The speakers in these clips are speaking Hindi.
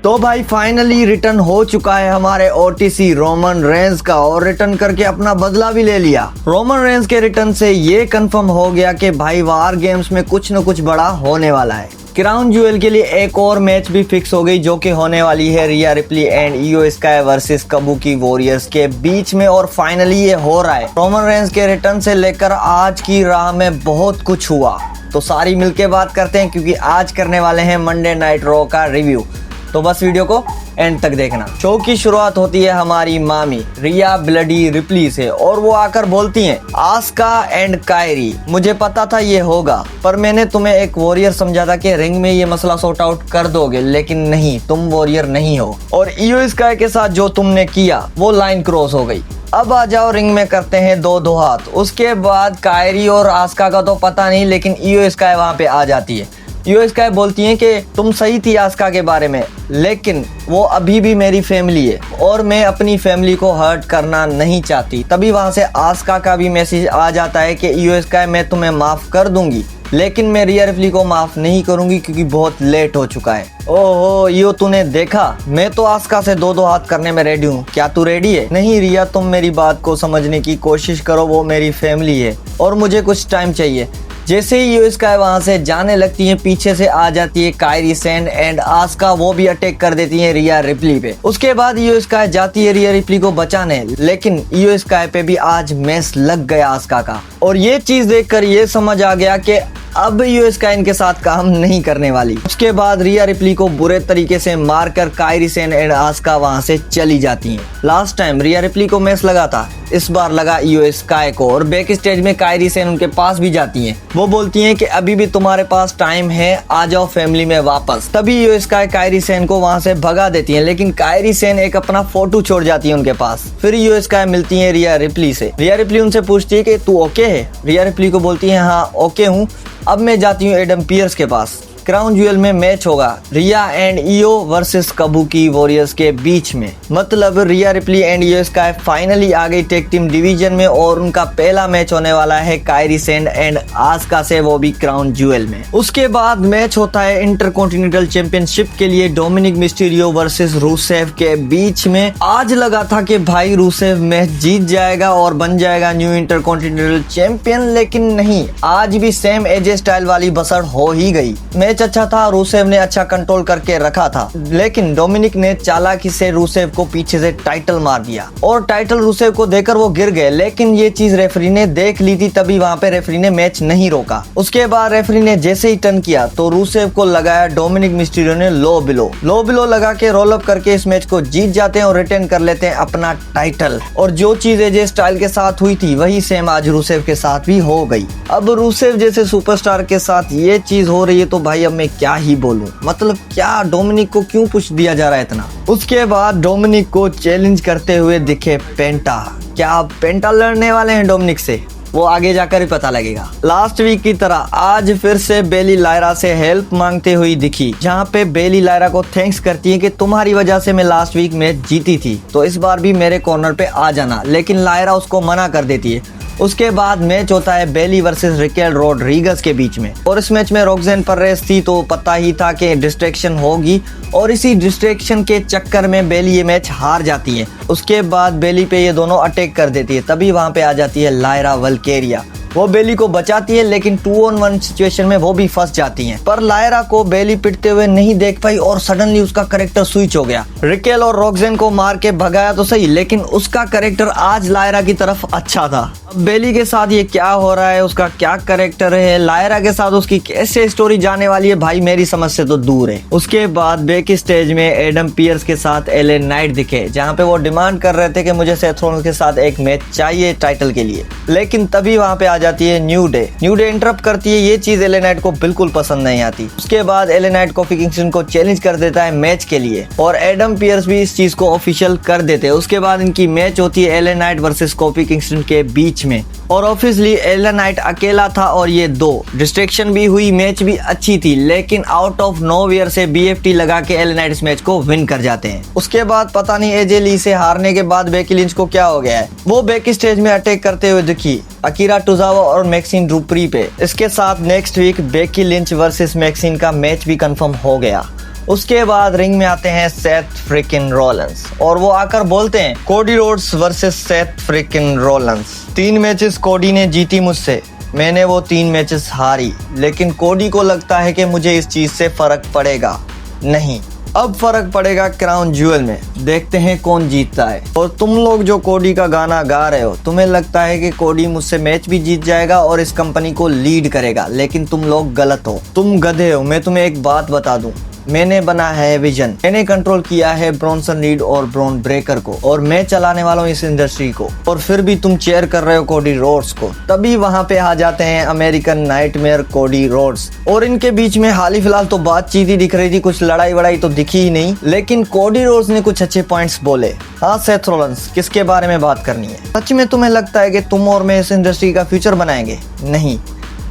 तो भाई फाइनली रिटर्न हो चुका है हमारे ओटीसी रोमन रेंज का, और रिटर्न करके अपना बदला भी ले लिया। रोमन रेंज के रिटर्न से ये कंफर्म हो गया कि भाई वार गेम्स में कुछ न कुछ बड़ा होने वाला है। क्राउन ज्वेल के लिए एक और मैच भी फिक्स हो गई, जो कि होने वाली है रिया रिप्ली एंड इयो स्काई वर्सेस काबुकी वॉरियर्स के बीच में, और फाइनली ये हो रहा है। रोमन रेंज के रिटर्न से लेकर आज की राह में बहुत कुछ हुआ, तो सारी मिलके बात करते हैं, क्योंकि आज करने वाले हैं मंडे नाइट रॉ का रिव्यू। तो बस वीडियो को एंड तक देखना। शो की शुरुआत होती है हमारी मामी रिया ब्लडी रिप्ली से, और वो आकर बोलती हैं, आस्का एंड कायरी, मुझे पता था ये होगा, पर मैंने तुम्हें एक वॉरियर समझा था कि रिंग में ये मसला सॉर्ट आउट कर दोगे, लेकिन नहीं, तुम वॉरियर नहीं हो, और इयो स्काई के साथ जो तुमने किया वो लाइन क्रॉस हो गई। अब आ जाओ रिंग में करते हैं दो हाथ। उसके बाद कायरी और आस्का का तो पता नहीं, लेकिन इयो स्काई वहां पे आ जाती है। इयो स्काई बोलती हैं कि तुम सही थी आस्का के बारे में, लेकिन वो अभी भी मेरी फैमिली है और मैं अपनी फैमिली को हर्ट करना नहीं चाहती। तभी वहां से आस्का का भी मैसेज आ जाता है कि इयो स्काई, मैं तुम्हें माफ कर दूंगी, लेकिन मैं रिया रिप्ली को माफ नहीं करूंगी क्योंकि बहुत लेट हो चुका है। ओहो इयो, तूने देखा, मैं तो आस्का से दो हाथ करने में रेडी हूँ, क्या तू रेडी है? नहीं रिया, तुम मेरी बात को समझने की कोशिश करो, वो मेरी फैमिली है और मुझे कुछ टाइम चाहिए। जैसे ही इयो स्काई वहां से जाने लगती है, पीछे से आ जाती है कायरी सेन एंड आस्का, वो भी अटैक कर देती है रिया रिप्ली पे। उसके बाद इयो स्काई जाती है रिया रिप्ली को बचाने, लेकिन इयो स्काई पे भी आज मैस लग गया आस्का का, और ये चीज देखकर ये समझ आ गया कि अब इयो स्काई इनके साथ काम नहीं करने वाली। उसके बाद रिया रिप्ली को बुरे तरीके से मारकर कायरी सेन एंड आस्का वहां से चली जाती हैं। लास्ट टाइम रिया रिप्ली को मैस लगा था, इस बार लगा इयो स्काई को, और बैक स्टेज में कायरी सेन उनके पास भी जाती हैं। वो बोलती हैं कि अभी भी तुम्हारे पास टाइम है, आ जाओ फैमिली में वापस। तभी इयो स्काई कायरी सेन को वहां से भगा देती हैं, लेकिन कायरी सेन एक अपना फोटो छोड़ जाती है उनके पास। फिर इयो स्काई मिलती है रिया रिप्ली से। रिया रिप्ली उनसे पूछती है कि तू ओके है? रिया रिप्ली को बोलती है हाँ ओके हूँ, अब मैं जाती हूँ एडम पियर्स के पास। क्राउन ज्वेल में मैच होगा रिया एंड इयो वर्सेस काबुकी वॉरियर्स के बीच में, मतलब रिया रिप्ली एंड इयो स्काई फाइनली आ गई टेक टीम डिवीजन में, और उनका पहला मैच होने वाला है कायरी सेन एंड आस्का से, वो भी क्राउन ज्वेल में। उसके बाद मैच होता है इंटरकॉन्टिनेंटल चैंपियनशिप के लिए डोमिनिक मिस्टीरियो वर्सेस रूसेव के बीच में। आज लगा था कि भाई रूसेव मैच जीत जाएगा और बन जाएगा न्यू इंटरकॉन्टिनेंटल चैंपियन, लेकिन नहीं, आज भी सेम एजे स्टाइल वाली बसड़ हो ही गई। मैच अच्छा था, रूसेव ने अच्छा कंट्रोल करके रखा था, लेकिन डोमिनिक ने चालाकी से रूसेव को पीछे से टाइटल मार दिया, और टाइटल रूसेव को देकर वो गिर गए, लेकिन ये चीज रेफरी ने देख ली थी, तभी वहां पे रेफरी ने मैच नहीं रोका। उसके बाद रेफरी ने जैसे ही टर्न किया तो रूसेव को लगाया डोमिनिक मिस्टीरियो ने लो बिलो लगा के रोल अप करके इस मैच को जीत जाते हैं और रिटेन कर लेते हैं अपना टाइटल। और जो चीज एजे स्टाइल के साथ हुई थी वही सेम आज रूसेव के साथ भी हो गई। अब रूसेव जैसे सुपरस्टार के साथ ये चीज हो रही है, तो भाई अब मैं क्या ही बोलूं, मतलब क्या डोमिनिक को क्यों पुश दिया जा रहा है इतना। उसके बाद डोमिनिक को चैलेंज करते हुए दिखे पेंटा। क्या आप पेंटा लड़ने वाले हैं डोमिनिक से? वो आगे जाकर ही पता लगेगा। लास्ट वीक की तरह आज फिर से बेली लायरा से हेल्प मांगते हुई दिखी, जहां पे बेली लायरा को थैंक्स करती है कि तुम्हारी वजह से मैं लास्ट वीक मैच जीती थी, तो इस बार भी मेरे कॉर्नर पे आ जाना, लेकिन लायरा उसको मना कर देती है। उसके बाद मैच होता है बेली वर्सेस रिकेल रोड्रिगस के बीच में, और इस मैच में रोक्सेन परेस थी, तो पता ही था कि डिस्ट्रैक्शन होगी, और इसी डिस्ट्रैक्शन के चक्कर में बेली ये मैच हार जाती है। उसके बाद बेली पे ये दोनों अटैक कर देती है, तभी वहां पे आ जाती है लायरा वल्केरिया। वो बेली को बचाती है, लेकिन 2-on-1 सिचुएशन में वो भी फंस जाती हैं। पर लायरा को बेली पिटते हुए नहीं देख पाई और सडनली उसका कैरेक्टर स्विच हो गया। रिकेल और रोक्सेन को मार के भगाया तो सही, लेकिन उसका कैरेक्टर आज लायरा की तरफ अच्छा था। अब बेली के साथ ये क्या हो रहा है, उसका क्या कैरेक्टर है, लायरा के साथ उसकी कैसे स्टोरी जाने वाली है, भाई मेरी समझ से तो दूर है। उसके बाद बैक स्टेज में एडम पियर्स के साथ एले नाइट दिखे, जहाँ पे वो डिमांड कर रहे थे कि मुझे सेथ रॉलिंस के साथ एक मैच चाहिए टाइटल के लिए, लेकिन तभी वहां पे आ जाती है न्यू डे इंटरप्ट करती है। ये चीज एले नाइट को बिल्कुल पसंद नहीं आती। उसके बाद एले नाइट कोफी किंगस्टन को चैलेंज कर देता है मैच के लिए, और एडम पियर्स भी इस चीज को ऑफिशियल कर देते हैं। उसके बाद इनकी मैच होती है LA Knight versus coffee Kingston के बीच में, और ऑब्वियसली एले नाइट अकेला था और ये दो डिस्ट्रैक्शन भी हुई, मैच भी अच्छी थी, लेकिन आउट ऑफ नोवेयर से बीएफटी लगा के एले नाइट इस मैच को विन कर जाते हैं। उसके बाद पता नहीं एजे ली से हारने के बाद बेकी लिंच को क्या हो गया है, वो बैक स्टेज में अटैक करते हुए दिखी अकीरा टोजावा और मैक्सिन ड्रूपरी पे। इसके साथ next week Becky Lynch versus Maxine का मैच भी कंफर्म हो गया। उसके बाद रिंग में आते हैं सेथ फ्रिकिन रॉलिंस और वो आकर बोलते हैं Cody Rhodes versus Seth freaking Rollins. 3 matches कोडी ने जीती मुझसे, मैंने वो 3 मैचेस हारी, लेकिन कोडी को लगता है कि मुझे इस चीज से फर्क पड़ेगा। नहीं, अब फर्क पड़ेगा क्राउन ज्वेल में, देखते हैं कौन जीतता है। और तुम लोग जो कोडी का गाना गा रहे हो, तुम्हें लगता है कि कोडी मुझसे मैच भी जीत जाएगा और इस कंपनी को लीड करेगा, लेकिन तुम लोग गलत हो, तुम गधे हो। मैं तुम्हें एक बात बता दूं, मैंने बना है विजन, मैंने कंट्रोल किया है ब्रॉन्सन रीड और ब्रॉन ब्रेकर को, और मैं चलाने वाला हूँ इस इंडस्ट्री को, और फिर भी तुम चेयर कर रहे हो कोडी रोड्स को। तभी वहां पे आ जाते हैं अमेरिकन नाइटमेयर कोडी रोड्स, और इनके बीच में हाल ही फिलहाल तो बातचीत ही दिख रही थी, कुछ लड़ाई वड़ाई तो दिखी ही नहीं, लेकिन कोडी रोड्स ने कुछ अच्छे पॉइंट्स बोले। हाँ सेथ रॉलिंस, किसके बारे में बात करनी है? सच में तुम्हें लगता है कि तुम और मैं इस इंडस्ट्री का फ्यूचर बनाएंगे? नहीं,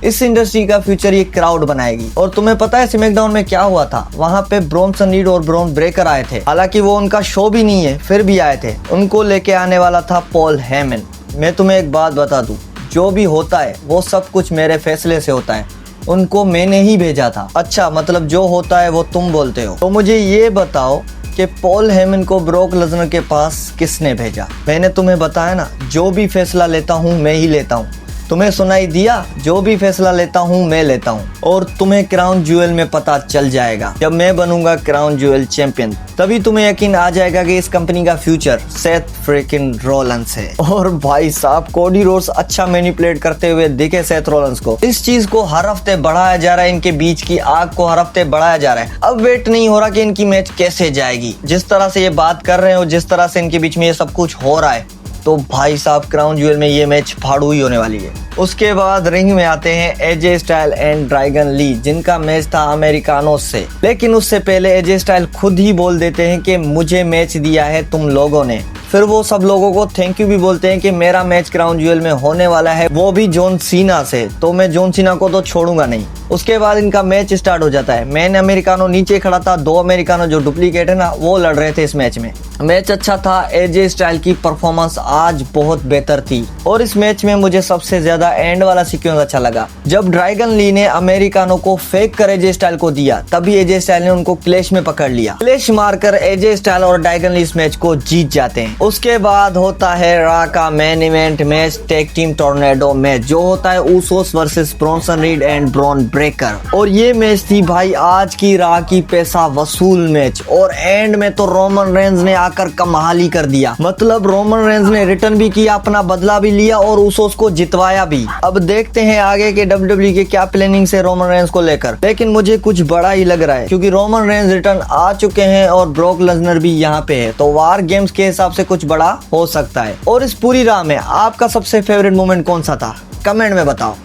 इस इंडस्ट्री का फ्यूचर ये क्राउड बनाएगी। और तुम्हें पता है स्मैकडाउन में क्या हुआ था? वहां पे ब्रॉन्सन रीड और ब्रॉन ब्रेकर आए थे, हालांकि वो उनका शो भी नहीं है, फिर भी आए थे। उनको लेके आने वाला था पॉल हेमन। मैं तुम्हें एक बात बता दूं, जो भी होता है वो सब कुछ मेरे फैसले से होता है, उनको मैंने ही भेजा था। अच्छा, मतलब जो होता है वो तुम बोलते हो। तो मुझे ये बताओ कि पॉल हेमन को ब्रोक लेसनर के पास किसने भेजा? मैंने तुम्हें बताया ना, जो भी फैसला लेता हूँ मैं ही लेता हूँ। तुम्हें सुनाई दिया? जो भी फैसला लेता हूँ मैं लेता हूँ, और तुम्हें क्राउन ज्वेल में पता चल जाएगा। जब मैं बनूंगा क्राउन ज्वेल चैंपियन, तभी तुम्हें यकीन आ जाएगा कि इस कंपनी का फ्यूचर सेथ फ्रिकिन रॉलिंस है। और भाई साहब, कोडी रोड्स अच्छा मैनिपुलेट करते हुए दिखे सेथ रॉलिंस को। इस चीज को हर हफ्ते बढ़ाया जा रहा है, इनके बीच की आग को हर हफ्ते बढ़ाया जा रहा है। अब वेट नहीं हो रहा कि इनकी मैच कैसे जाएगी। जिस तरह से ये बात कर रहे हो, जिस तरह से इनके बीच में ये सब कुछ हो रहा है, तो भाई साहब क्राउन ज्वेल में ये मैच फाड़ू ही होने वाली है। उसके बाद रिंग में आते हैं एजे स्टाइल एंड ड्रैगन ली, जिनका मैच था अमेरिकानों से। लेकिन उससे पहले एजे स्टाइल खुद ही बोल देते हैं कि मुझे मैच दिया है तुम लोगों ने। फिर वो सब लोगों को थैंक यू भी बोलते हैं कि मेरा मैच क्राउन ज्वेल में होने वाला है, वो भी जॉन सीना से, तो मैं जॉन सीना को तो छोड़ूंगा नहीं। उसके बाद इनका मैच स्टार्ट हो जाता है। मैन अमेरिकानो नीचे खड़ा था, 2 अमेरिकानो जो डुप्लीकेट है ना, वो लड़ रहे थे इस मैच में। मैच अच्छा था, एजे स्टाइल की परफॉर्मेंस आज बहुत बेहतर थी, और इस मैच में मुझे सबसे ज्यादा एंड वाला सीक्वेंस अच्छा लगा, जब ड्रैगन ली ने अमेरिकानो को फेक कर एजे स्टाइल को दिया, तभी एजे स्टाइल ने उनको क्लैश में पकड़ लिया। क्लैश मारकर एजे स्टाइल और ड्रैगन ली इस मैच को जीत जाते हैं। उसके बाद होता है रॉ का main event match, tag team tornado match, जो होता है Usos versus Bronson read and Bron Breakker. और ये मैच थी भाई आज की रॉ की पैसा वसूल मैच, और एंड में तो रोमन रेंज ने आकर कमाल ही कर दिया। मतलब रोमन रेंज ने रिटर्न भी किया, अपना बदला भी लिया और ऊसोस को जितवाया भी। अब देखते हैं आगे के WWE के क्या प्लानिंग से रोमन रेंज को लेकर, लेकिन मुझे कुछ बड़ा ही लग रहा है, क्योंकि रोमन रेंज रिटर्न आ चुके हैं और ब्रोक लेसनर भी यहाँ पे है, तो वार गेम्स के हिसाब से कुछ बड़ा हो सकता है। और इस पूरी राह में आपका सबसे फेवरेट मोमेंट कौन सा था? कमेंट में बताओ।